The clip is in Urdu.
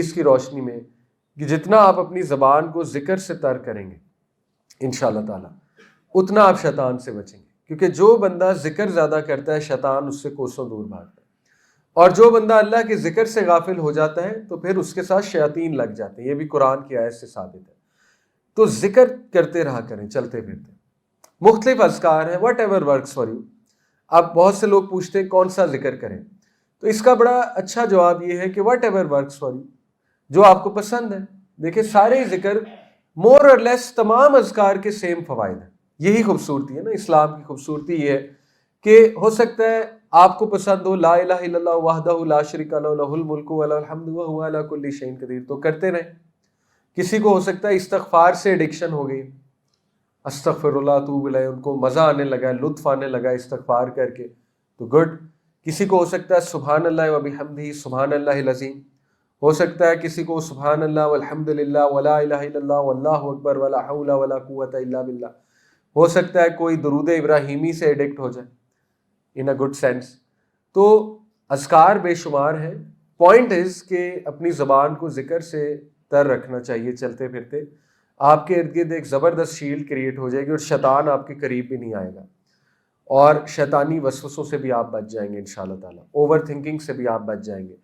حدیث کی روشنی میں کہ جتنا آپ اپنی زبان کو ذکر سے تر کریں گے انشاءاللہ تعالیٰ اتنا آپ شیطان سے بچیں گے، کیونکہ جو بندہ ذکر زیادہ کرتا ہے شیطان اس سے کوسوں دور بھاگتا ہے، اور جو بندہ اللہ کے ذکر سے غافل ہو جاتا ہے تو پھر اس کے ساتھ شیاطین لگ جاتے ہیں، یہ بھی قرآن کی آیت سے ثابت ہے۔ تو ذکر کرتے رہا کریں چلتے پھرتے، مختلف اذکار ہیں what ever works for you. اب بہت سے لوگ پوچھتے ہیں کون سا ذکر کریں، تو اس کا بڑا اچھا جواب یہ ہے کہ what ever works for you, جو آپ کو پسند ہے۔ دیکھیں سارے ذکر مور اور لیس تمام اذکار کے سیم فوائد ہیں، یہی خوبصورتی ہے نا اسلام کی خوبصورتی یہ ہے کہ ہو سکتا ہے آپ کو پسند ہو لا الہ الا اللہ وحدہ لا شریک لہ لہ الملک ولہ الحمد وہو علی کل شیء قدیر، تو کرتے رہیں۔ کسی کو ہو سکتا ہے استغفار سے ایڈکشن ہو گئی، استغفر اللہ اتوب الیہ، ان کو مزہ آنے لگا ہے، لطف آنے لگا ہے استغفار کر کے، تو گڈ۔ کسی کو ہو سکتا ہے سبحان اللہ وبحمدہ سبحان اللہ العظیم، ہو سکتا ہے کسی کو سبحان اللہ والحمد للہ ولا الہ الا اللہ واللہ اکبر ولا حول ولا قوۃ الا باللہ، ہو سکتا ہے کوئی درود ابراہیمی سے ایڈکٹ ہو جائے ان اے گڈ سینس۔ تو اذکار بے شمار ہیں، پوائنٹ از کہ اپنی زبان کو ذکر سے تر رکھنا چاہیے چلتے پھرتے، آپ کے ارد گرد ایک زبردست شیلڈ کریٹ ہو جائے گی اور شیطان آپ کے قریب بھی نہیں آئے گا، اور شیطانی وسوسوں سے بھی آپ بچ جائیں گے انشاءاللہ تعالیٰ، اوور تھنکنگ سے بھی آپ بچ جائیں گے۔